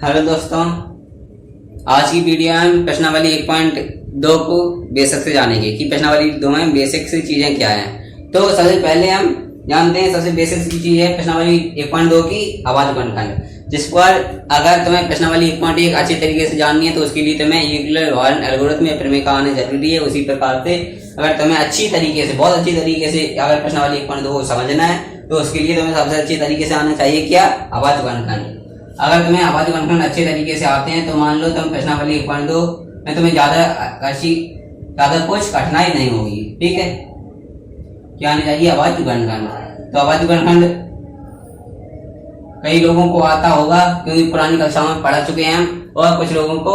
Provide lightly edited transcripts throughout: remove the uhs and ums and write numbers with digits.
Hello दोस्तों, आज की वीडियो में प्रश्नावली 1.2 को बेसिक से जानेंगे कि प्रश्नावली 2 में बेसिक से चीजें क्या हैं। तो सबसे पहले हम जानते हैं सबसे बेसिक की चीज है प्रश्नावली 1.2 की आवाज गुणनखंड, जिस पर अगर तुम्हें प्रश्नावली 1.1 अच्छे तरीके से जाननी है तो उसके लिए तुम्हें यूक्लिड हॉर्न एल्गोरिथम या प्रमेय का आना जरूरी है। उसी प्रकार से अगर तुम्हें अच्छी तरीके से बहुत अच्छी तरीके से अगर प्रश्नावली 1.2 को समझना है तो उसके लिए तुम्हें सबसे अच्छी तरीके से आना चाहिए क्या, आवाज गुणनखंड। अगर तुम्हें आवाज गुणनखंड अच्छे तरीके से आते हैं तो मान लो तुम प्रश्नावली 1.2 में तुम्हें ज्यादा कुछ कठिनाई नहीं होगी। ठीक है, क्या आनी चाहिए, आवाज गुणनखंड। तो आवाज गुणनखंड कई लोगों को आता होगा क्योंकि पुरानी कक्षाओं में पढ़ा चुके हैं हम, और कुछ लोगों को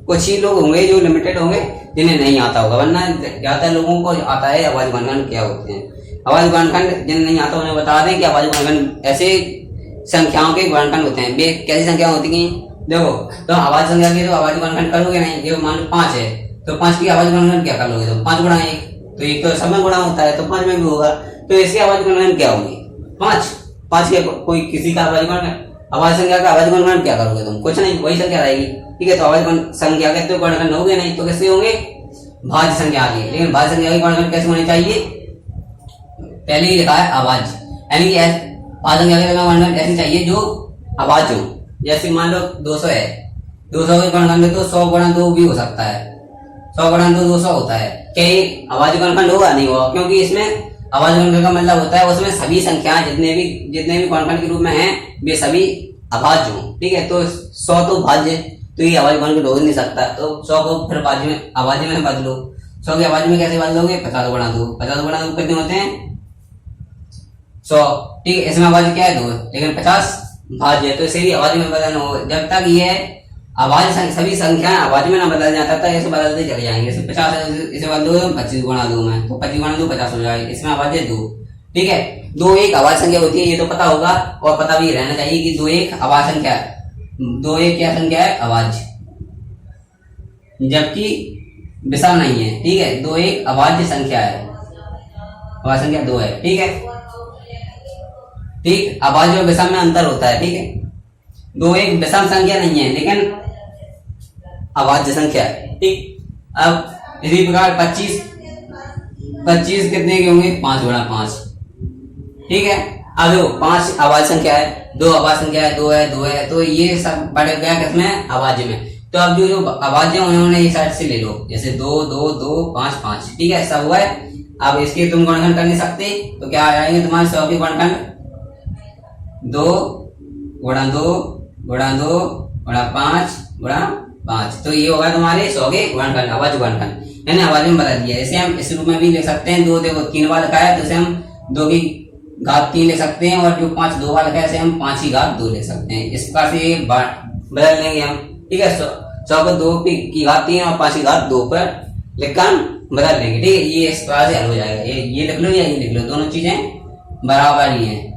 कुछ ही लोग होंगे जो लिमिटेड होंगे जिन्हें नहीं आता होगा, वरना ज्यादा लोगों को आता है आवाज गुणनखंड क्या होते हैं। आवाज गुणनखंड जिन्हें नहीं आता उन्हें बता दें कि आवाज गुणनखंड ऐसे संख्याओं के गुणनखंड होते हैं। वे कैसी संख्या होती हैं, देखो तो आवाज संख्या की तो आवाज गुणनखंड करोगे नहीं। देखो मान लो 5 है तो 5 की आवाज गुणनखंड क्या कर लोगे, तो 5 गुणा 1, तो 1 तो सब में गुणा होता है तो 5 में भी होगा, तो इसकी आवाज गुणनखंड क्या होगी, 5 के कोई किसी का आवाज गुणनखंड, आवाज संख्या का आवाज गुणनखंड क्या करोगे तुम, कुछ नहीं, वही संख्या रहेगी। ठीक है, तो आवाज संख्या के तो गुणनखंड होंगे नहीं तो कैसे होंगे, भाज्य संख्या की। लेकिन भाज्य संख्या की गुणनखंड कैसे होनी चाहिए, पहले ही लिखा है आवाज, यानी कि आवाज संख्या के गुणनखंड ऐसी चाहिए जो आवाज हो। जैसे मान लो 200 है, 200 के गुणनखंड तो 100 गुणा 2 भी हो सकता है, 100 गुणा 2 200 होता है। क्या ये आवाज गुणनखंड होगा, नहीं होगा, क्योंकि इसमें आवाज गुणनखंड का मतलब होता है उसमें सभी संख्याएं जितने भी गुणनखंड के रूप में हैं वे सभी अभाज्य हो। ठीक है, तो 100 तो भाज्य, तो ये आवाज गुणनखंड हो नहीं सकता, तो 100 को फिर आवाज में बदलो। 100 की आवाज में कैसे बदलोगे, 50 गुणा 2, 50 गुणा 2 कितने होते हैं, 100। ठीक है, इसमें आवाज क्या है 2, लेकिन 50 भाज्य है तो इसे भी आवाज में बदलना हो। जब तक ये आवाज सभी संख्याएं आवाज में ना बदल जाता था, ऐसे बदलते चले जाएंगे। जैसे 50 है इसे बदलो 25 गुणा 2 में, तो 25 गुणा 2 50 हो जाएगा, इसमें आवाज है 2। ठीक है, 2 एक आवाज संख्या होती है, ये तो पता होगा, और पता भी रहना चाहिए कि 2 एक आवाज संख्या है, 2 एक क्या संख्या है, आवाज, जबकि विषम नहीं है। ठीक है, 2 एक अभाज्य संख्या है, आवाज संख्या 2 है। ठीक है, ठीक, आवाज और विषम में अंतर होता है। ठीक है, 2 एक विषम संख्या नहीं है लेकिन अभाज्य संख्या है। ठीक, अब इसी प्रकार 25 कितने के होंगे, 5 गुणा 5। ठीक है, अब देखो 5 आवाज संख्या है, 2 आवाज संख्या है, 2 है, तो ये सब बढ़ गया किसमें, आवाज में। तो अब जो आवाज है उन्होंने ये साइड से ले लो, जैसे 2 2 2 5 5। ठीक है, सब हुआ है। अब इसके तुम गुणनखंड कर नहीं सकते तो क्या आ जाएंगे तुम्हारे 100 के गुणनखंड, 2 गुणा 2 गुणा 2 गुणा 5 गुणा 5, तो ये होगा तुम्हारे 100 के गुणनखंड, आवाज गुणनखंड, यानी आवाज में बदल दिया। इसे हम इस रूप में भी लिख सकते हैं, 2 देखो 3 बार लिखा है तो इसे हम 2 की घात 3 लिख सकते हैं, और जो 5 2 बार लिखा है इसे हम 5 की घात 2 लिख सकते हैं। इस प्रकार से बदल लेंगे हम। ठीक है, 100 को 2 की घात 3 और 5 की घात 2 पर लिखकर बदल लेंगे। ठीक है, ये इस प्रकार से हल हो जाएगा। ये लिख लो या ये लिख लो, दोनों चीजें बराबर ही है।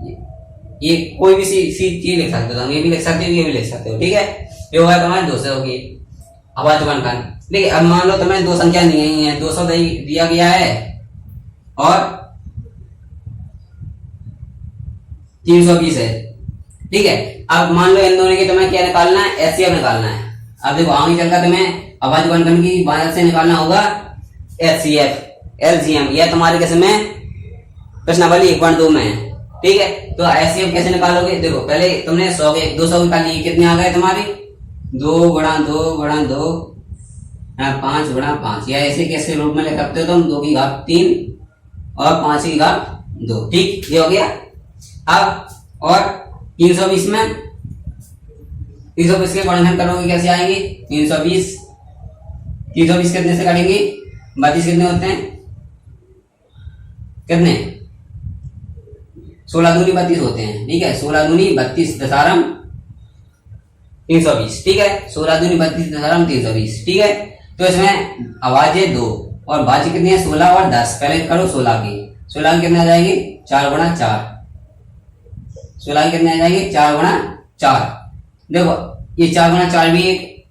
ये कोई भी चीज लिख सकते हो, ये भी लिख सकते हो, ये भी लिख सकते हो। ठीक है, ये होगा तुम्हारे 200 की आवाज गुणनखंड। देखिए अब मान लो तुम्हें 2 संख्या नहीं है, 200 दिया गया है और 320 है। ठीक है, अब मान लो इन दोनों की तुम्हें क्या निकालना है, एचसीएफ निकालना है। अब देखो आगे चलकर तुम्हें आवाज गुणनखंड की मदद से निकालना होगा एचसीएफ, एलजीएम, यह तुम्हारे किस में, प्रश्नावली 1.2 में है। ठीक है, तो एचसीएफ कैसे निकालोगे, देखो पहले तुमने 100 के 200 निकाल लिए, कितने आ गए तुम्हारे, 2 गुणा 2 गुणा 2 5 गुणा 5, या ऐसे कैसे रूप में लिख सकते हो तुम, 2 की घात 3 और 5 की घात 2। ठीक, ये हो गया। अब और 320 में 320 के गुणनखंड करोगे कैसे आएंगे, 320 कितने से करेंगे, 32 कितने होते हैं, कितने, 16 दूनी 32 होते हैं। ठीक है, 16 दूनी 32 दशारम 320। ठीक है, 16 दूनी 32 दशारम 320। ठीक है, तो इसमें आवाज है 2 और भाज्य कितनी है, 16 और 10। पहले करो 16 की, 16 कितने आ जाएंगे, 4 गुणा 4, 16 कितने आ जाएंगे, 4 गुणा 4। देखो ये 4 गुणा 4 भी एक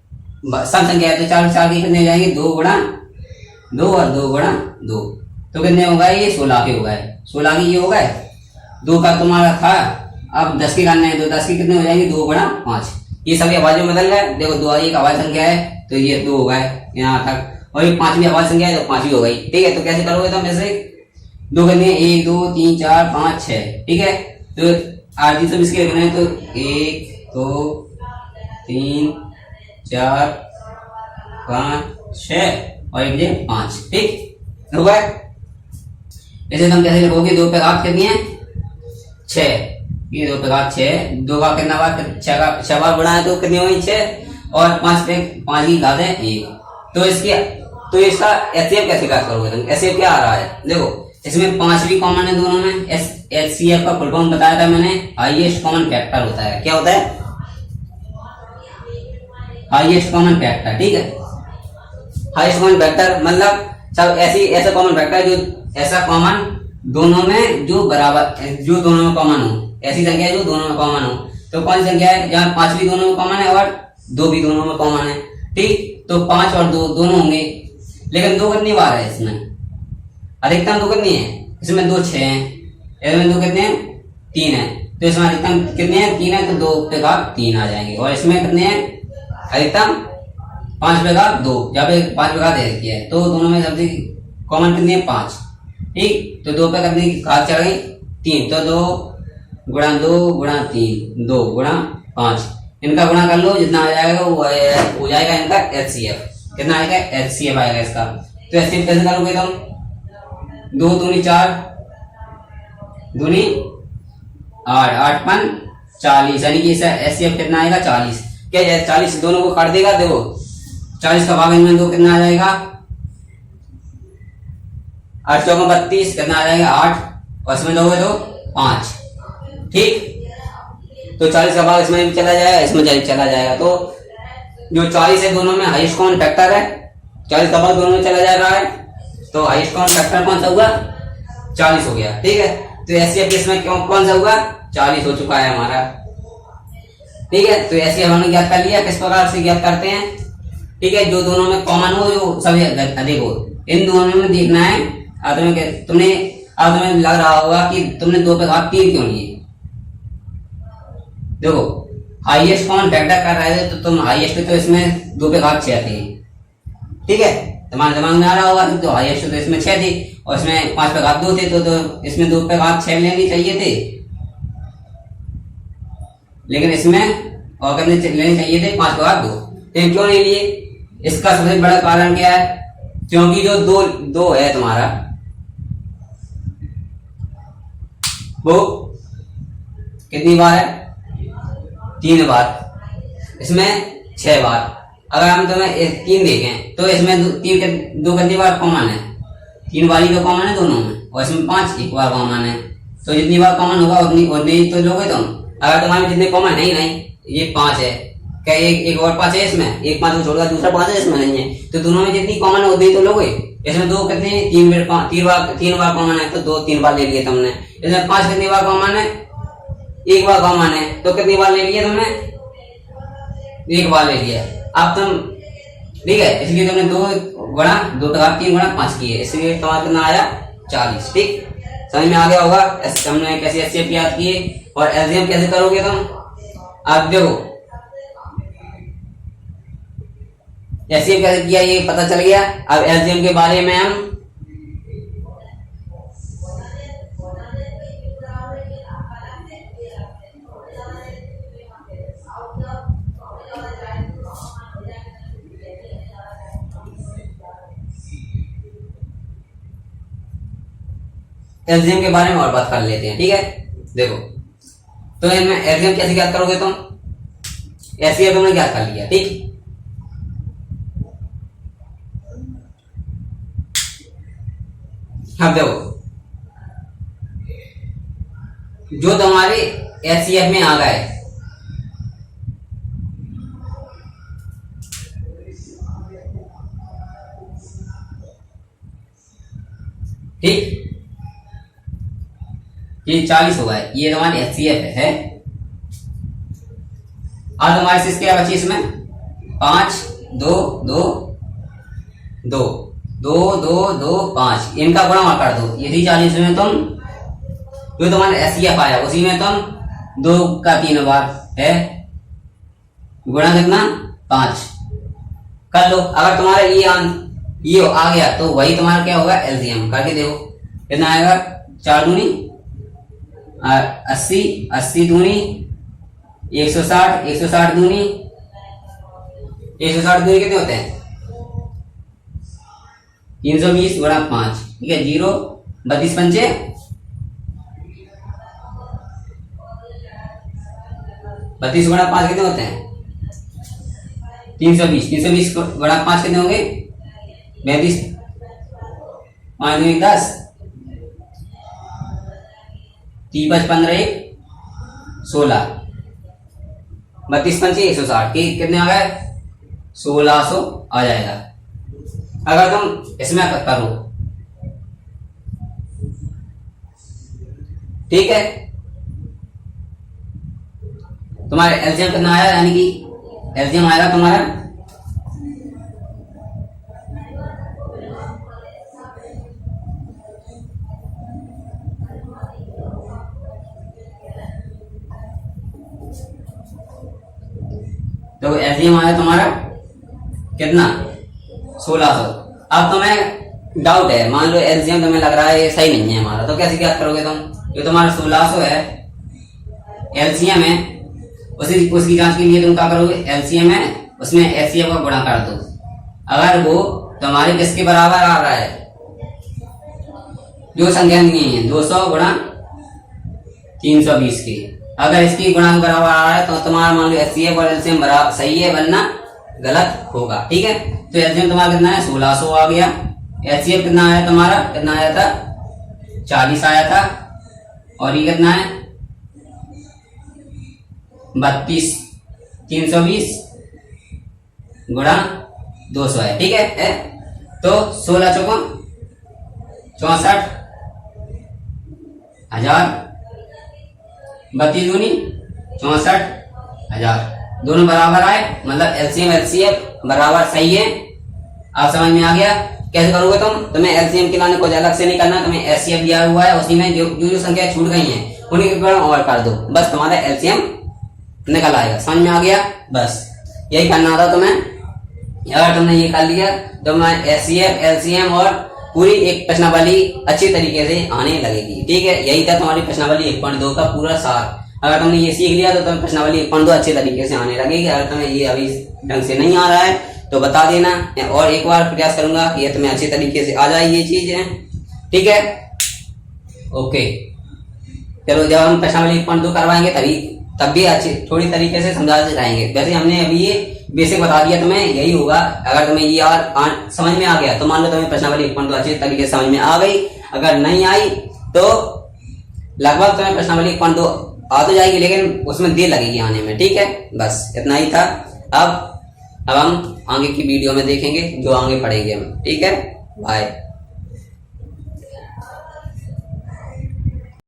सम संख्या है, तो 4 के कितने हो जाएंगे, 2 गुणा 2 और 2 गुणा 2, तो कितने होगा, ये 16 के हो गए, 16 के ये हो गए। 2 का तुम्हारा था, अब 10 के करने हैं तो 10 के कितने हो जाएंगे, 2 गुणा 5, ये सभी आवाजों में बदल गए। देखो दो एक आवाज संख्या है तो ये 2 हो गए यहाँ तक, और ये 5वीं आवाज संख्या है तो 5वीं हो गई। ठीक है, तो कैसे करोगे तुम ऐसे 2 करनी है 1 2 3 4 5 6। ठीक है, तो आरती सब इसके रखना है तो 1 2 3 4 5 6 और 1 5। ठीक हो गए। ऐसे तुम कैसे लिखोगे 2 पे घात कितनी है 6, ये 2 पे घात 6, 2 का कितना बार 6 बार बढ़ा है तो कितनी हुई 6 और 5 पे 5 की घात है 1। तो इसका एचसीएफ कैसे बात करोगे तुम? एचसीएफ क्या आ रहा है देखो, इसमें 5 भी कॉमन है दोनों में। एचसीएफ का फुल फॉर्म बताया था मैंने, हाईएस्ट कॉमन फैक्टर होता है। क्या होता है? Highest common factor. ठीक है, हाईएस्ट कॉमन फैक्टर मतलब सब ऐसा कॉमन फैक्टर जो ऐसा कॉमन दोनों में जो बराबर, जो दोनों में कॉमन हो, ऐसी संख्या जो दोनों में कॉमन हो। तो कौन सी संख्या है जहाँ 5 भी दोनों में कॉमन है और 2 भी दोनों में कॉमन है। ठीक, तो 5 और 2 दोनों होंगे, लेकिन 2 कितनी बार है इसमें? अधिकतम 2 कितनी है इसमें? 2 6 है, इसमें 2 कितने हैं 3 है, तो इसमें अधिकतम कितने हैं 3 है, तो 2 पे घात 3 आ जाएंगे। और इसमें कितने हैं अधिकतम 5 पे घात 2, जहाँ पे 5 पे घात दे रखी है, तो दोनों में सबसे कॉमन कितनी है 5। ठीक, तो 2 पे कितनी घात चढ़ गई 3, तो 2 गुणा 2 गुणा 3 2 गुणा 5, इनका गुणा कर लो, जितना आ जाएगा वो हो जाएगा इनका एचसीएफ। कितना आएगा? एचसीएफ आएगा इसका। तो एचसीएफ कैसे करोगे तुम? 2 दूनी 4 दूनी 8 8 5 40, यानी कि एचसीएफ कितना आएगा 40। क्या 40 दोनों को काट देगा? देखो 40 का भाग इनमें 2 कितना आ जाएगा 8 चौका 32, कितना आ जाएगा 8 और इसमें दोगे तो 5। ठीक, तो 40 का भाग इसमें भी चला जाएगा, इसमें चला जाएगा। तो जो 40 है दोनों में हाईएस्ट कॉमन फैक्टर है, 40 का भाग दोनों में चला जा रहा है, तो हाईएस्ट कॉमन फैक्टर कौन सा हुआ 40 हो गया। ठीक है, तो एचसीएफ इसमें कौन सा हुआ 40 हो चुका है हमारा। ठीक है, तो ऐसे हमने ज्ञात कर लिया। किस प्रकार से ज्ञात करते हैं? ठीक है, जो दोनों में कॉमन हो, जो सभी अधिक हो, इन दोनों में देखना है। तुम्हें लग रहा होगा कि तुमने 2 पे घात 3 क्यों लिए। देखो हाईएस्ट कॉमन फैक्टर कर रहे थे तो तुम हाईएस्ट तो इसमें 2 पे घात 6 थी। ठीक है, तुम्हारे दिमाग में आ रहा होगा तो हाईएस्ट तो इसमें 6 थी और इसमें 5 पे घात 2 थे, तो इसमें 2 पे घात 6 लेनी चाहिए थे, लेकिन इसमें और करने लेने चाहिए थे 5 पे घात 2। तो क्यों नहीं लिए? इसका सबसे बड़ा कारण क्या है? क्योंकि जो दो है तुम्हारा वो कितनी बार है 3 बार, इसमें 6 बार। अगर हम तुम्हें 3 देखें तो इसमें 2 कितनी बार कॉमन है, 3 बार ही तो कॉमन है दोनों में, और इसमें 5 एक बार कॉमन है। तो जितनी बार कॉमन होगा उतनी तो लोगे तुम। अगर तुम्हारे जितने कॉमन है ही नहीं, ये 5 है, क्या एक और 5 है इसमें, एक 5 को छोड़कर दूसरा 5 है इसमें नहीं है, तो दोनों में जितनी कॉमन है उतनी तो लोगे। इसमें 2 कितने 3 बार कॉमन है, तो 2 3 बार ले लिए तुमने। इसमें 5 कितनी बार कॉमन है, एक बार कॉमन है, तो कितनी बार ले लिया तुमने, एक बार ले लिया। अब तुम ठीक है, इसलिए तुमने 2 गुणा 2 पे घात 3 गुणा 5 किए, इसलिए तुम्हारा कितना आया 40। ठीक, समझ में आ गया होगा हमने कैसे एचसीएफ याद किए और एलसीएम कैसे करोगे तुम। अब देखो एचसीएफ कैसे किया ये पता चल गया। अब एलसीएम के बारे में हम एलसीएम के बारे में और बात कर लेते हैं। ठीक है, देखो तो इनमें एलसीएम कैसे ज्ञात करोगे तुम। एचसीएफ तुमने ज्ञात कर लिया। ठीक, अब देखो जो तुम्हारे एचसीएफ में आ गए, ठीक, ये 40 हो गए, ये तुम्हारी एचसीएफ है। आज हमारे से क्या बची इसमें 5 2 2 2 2 2 2 5, इनका गुणा कर दो। यदि 40 में तुम जो तुम्हारा एचसीएफ आया उसी में तुम 2 का 3 बार है गुणा कितना 5 कर लो। अगर तुम्हारा ये आ गया तो वही तुम्हारा क्या होगा एलसीएम करके देखो कितना आएगा। 4 दूनी 80, 80 दूनी 160, 160 दूनी 160 दूनी कितने होते हैं 320 गुणा 5, ठीक है 0 32 पंचे 32 गुणा 5 कितने होते हैं 320, 320 गुणा 5 कितने होंगे 32, 5 दूनी 10, 3 5 15 16, 32 पंचे 160 के कितने आ गए 1600 आ जाएगा। अगर तुम इसमें करो ठीक है, तुम्हारे एलसीएम कितना आया, यानी कि एलसीएम आएगा तुम्हारा तो एलसीएम आया तुम्हारा कितना 1600। अब तुम्हें डाउट है, मान लो एलसीएम तुम्हें लग रहा है ये सही नहीं है हमारा, तो कैसे क्या करोगे तुम, ये तुम्हारा 1600 है एलसीएम है, उसकी जांच के लिए तुम क्या करोगे, एलसीएम है उसमें एचसीएफ का गुणा कर दो। अगर वो तुम्हारे किसके बराबर आ रहा है, जो संख्या नहीं है 200 गुणा 320 की, अगर इसकी गुणा बराबर आ रहा है तो तुम्हारा मान लो एचसीएफ और एलसीएम बराबर सही है, वरना गलत होगा। ठीक है, तो एलसीएम तुम्हारा कितना है 1600 आ गया, एचसीएफ कितना आया तुम्हारा, कितना आया था 40 आया था, और ये कितना है 32 320 गुणा 200 है। ठीक है, तो 16 चौको 64 हजार, 32 दूनी 64 हजार, दोनों बराबर आए, मतलब एलसीएम एलसीएफ बराबर सही है। आप समझ में आ गया कैसे करोगे तुम, तुम्हें एलसीएम के लाने कुछ अलग से नहीं करना, तुम्हें एचसीएफ दिया हुआ है उसी में जो संख्या छूट गई हैं उन्हीं के गुणा और कर दो, बस तुम्हारा एलसीएम निकल आएगा। समझ में आ गया, बस यही करना था तुम्हें। अगर तुमने ये कर लिया तो मैं एचसीएफ एलसीएम और पूरी एक प्रश्नावली अच्छी तरीके से आने लगेगी। ठीक है, यही था तुम्हारी प्रश्नावली 1.2 का पूरा सार। अगर तुमने ये सीख लिया तो तुम्हें प्रश्नावली 1.2 अच्छे तरीके से आने लगेगी। अगर तुम्हें ये अभी ढंग से नहीं आ रहा है तो बता देना, और एक बार प्रयास करूंगा कि ये तुम्हें अच्छे तरीके से आ जाए ये चीज है। ठीक है, ओके, चलो जब हम प्रश्नावली 1.2 करवाएंगे तब भी अच्छी थोड़ी तरीके से समझाते जाएंगे। वैसे हमने अभी ये बेसिक बता दिया तुम्हें, यही होगा। अगर तुम्हें ये समझ में आ गया तो मान लो तुम्हें प्रश्नावली 1.2 अच्छी तरीके से समझ में आ गई। अगर नहीं आई तो लगभग तुम्हें प्रश्नावली 1.2 आ तो जाएगी, लेकिन उसमें देर लगेगी आने में। ठीक है, बस इतना ही था। अब हम आगे की वीडियो में देखेंगे जो आगे पढ़ेंगे हम। ठीक है, बाय।